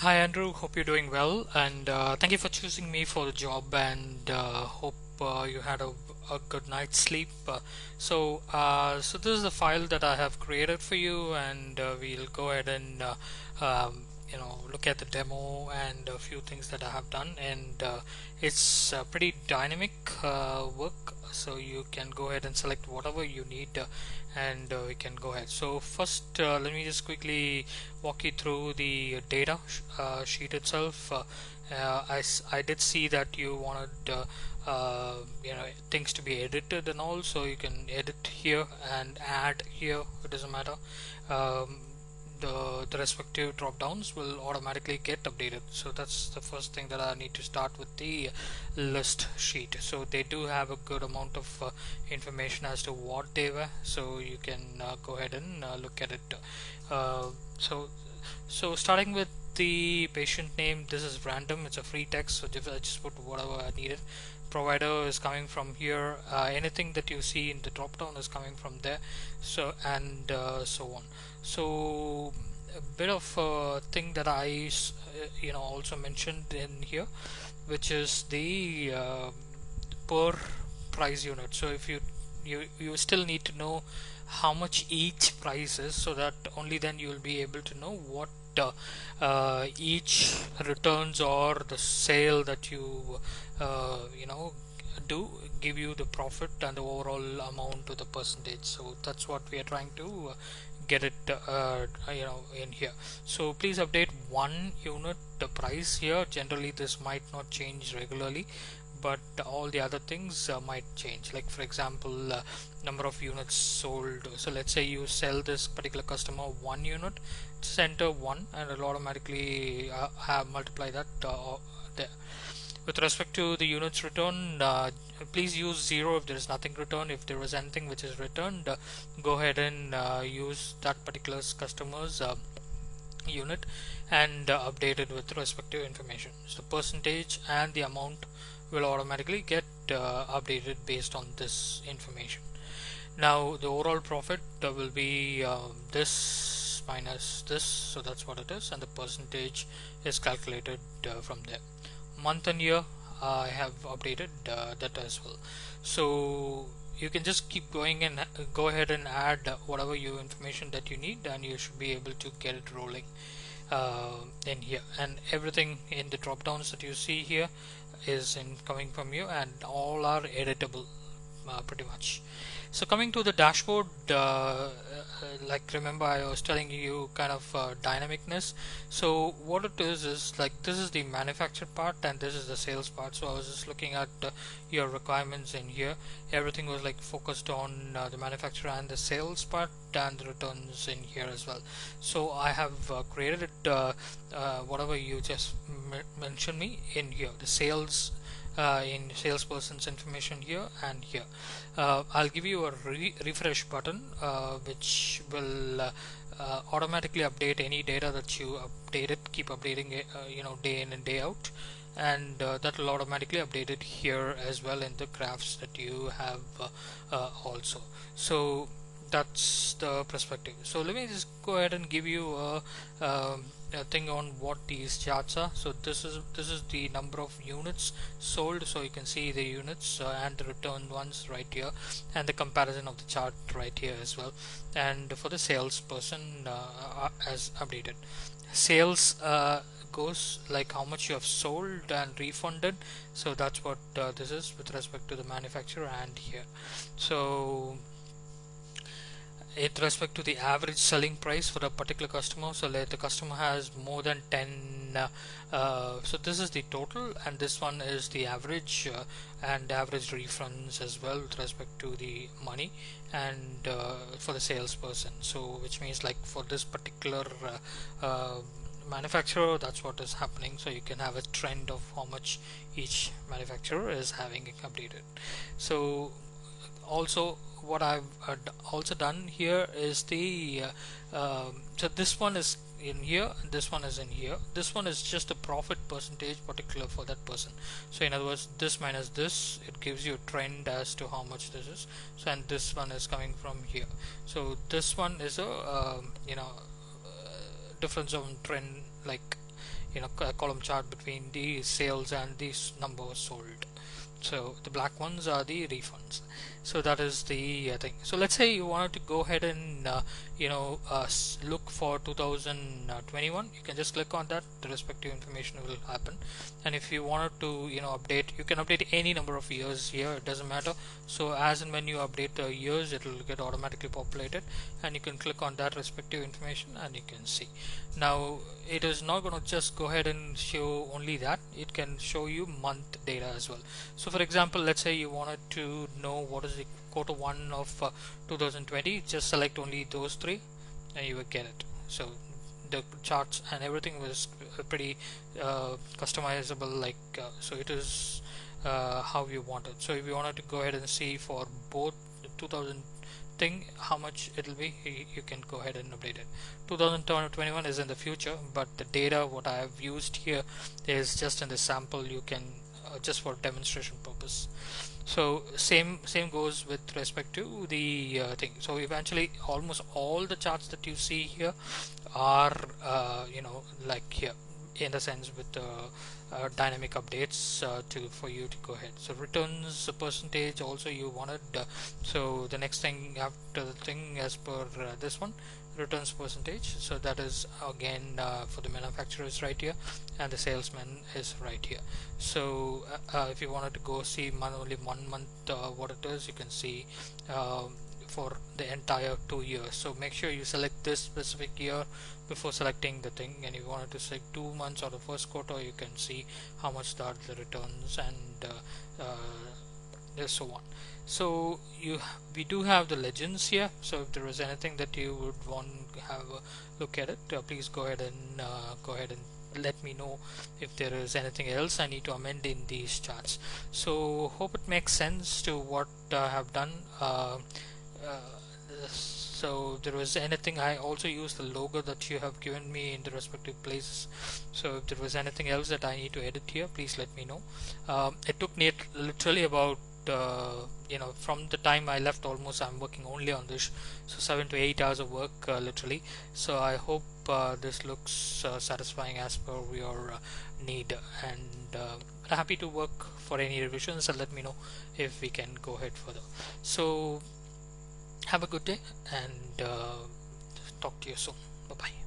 Hi Andrew, hope you're doing well, and thank you for choosing me for the job, and hope you had a good night's sleep. So this is the file that I have created for you, and we'll go ahead and look at the demo and a few things that I have done, and it's pretty dynamic work. So you can go ahead and select whatever you need, and we can go ahead. So first, let me just quickly walk you through the data sheet itself. I did see that you wanted things to be edited and all, so you can edit here and add here. It doesn't matter. Um, the respective drop downs will automatically get updated. So that's the first thing that I need to start with the list sheet. So they do have a good amount of information as to what they were, so you can go ahead and look at it. uh, so so starting with the patient name, this is random, it's a free text, so I just put whatever I needed. Provider is coming from here. Anything that you see in the drop down is coming from there. So and so on. So a bit of thing that I also mentioned in here, which is the per price unit. So if you still need to know how much each price is, so that only then you will be able to know what each returns or the sale that you do give you the profit and the overall amount to the percentage. So that's what we are trying to get it in here. So please update one unit the price here. Generally this might not change regularly, but all the other things might change. Like for example, number of units sold. So let's say you sell this particular customer 1 unit, just enter 1 and it'll automatically have multiply that there. With respect to the units returned, please use 0 if there is nothing returned. If there was anything which is returned, go ahead and use that particular customer's unit and update it with respective information. So percentage and the amount will automatically get updated based on this information. Now the overall profit will be this minus this, so that's what it is, and the percentage is calculated from there. Month and year I have updated that as well. So you can just keep going and go ahead and add whatever your information that you need, and you should be able to get it rolling in here. And everything in the drop downs that you see here is coming from you, and all are editable pretty much. So coming to the dashboard, like remember I was telling you kind of dynamicness. So what it is like this is the manufactured part and this is the sales part. So I was just looking at your requirements in here. Everything was like focused on the manufacturer and the sales part, and the returns in here as well. So I have created it whatever you just mentioned me in here, the sales in salesperson's information here and here. I'll give you a refresh button which will automatically update any data that you updated. Keep updating it day in and day out, and that will automatically update it here as well in the graphs that you have also. So that's the perspective. So let me just go ahead and give you a thing on what these charts are. So this is the number of units sold, so you can see the units and the returned ones right here, and the comparison of the chart right here as well. And for the salesperson as updated, sales goes like how much you have sold and refunded. So that's what this is with respect to the manufacturer and here. So with respect to the average selling price for a particular customer, so let the customer has more than 10 so this is the total, and this one is the average and average refunds as well with respect to the money and for the salesperson. So which means like for this particular manufacturer, that's what is happening. So you can have a trend of how much each manufacturer is having updated. So also what I've also done here is the so this one is in here, this one is in here. This one is just a profit percentage particular for that person. So in other words, this minus this, it gives you a trend as to how much this is. So and this one is coming from here. So this one is a difference of trend, like column chart between the sales and the number sold. So the black ones are the refunds. So that is the thing. So let's say you wanted to go ahead and look for 2021. You can just click on that. The respective information will happen. And if you wanted to update, you can update any number of years here. It doesn't matter. So as and when you update the years, it will get automatically populated, and you can click on that respective information and you can see. Now it is not going to just go ahead and show only that. It can show you month data as well. So for example, let's say you wanted to know what is the quarter 1 of 2020, just select only those 3 and you will get it. So the charts and everything was pretty customizable, like so it is how you want it. So if you wanted to go ahead and see for both 2000 thing how much it'll be, you can go ahead and update it. 2021 is in the future, but the data what I have used here is just in the sample. You can just for demonstration purpose. So same goes with respect to the thing. So eventually almost all the charts that you see here are like here, in the sense with dynamic updates for you to go ahead. So returns percentage also you wanted. So the next thing after the thing, as per this one, returns percentage. So that is again for the manufacturers right here, and the salesman is right here. So if you wanted to go see only 1 month what it is, you can see for the entire 2 years. So make sure you select this specific year before selecting the thing, and if you wanted to select 2 months or the first quarter, you can see how much are the returns and so on. So we do have the legends here. So if there is anything that you would want to have a look at it, please go ahead and let me know if there is anything else I need to amend in these charts. So hope it makes sense to what I have done. So if there was anything, I also use the logo that you have given me in the respective places. So if there was anything else that I need to edit here, please let me know. It took me literally about from the time I left, almost I'm working only on this, so 7 to 8 hours of work literally. So I hope this looks satisfying as per your need, and happy to work for any revisions, and let me know if we can go ahead further. So have a good day, and talk to you soon. Bye bye.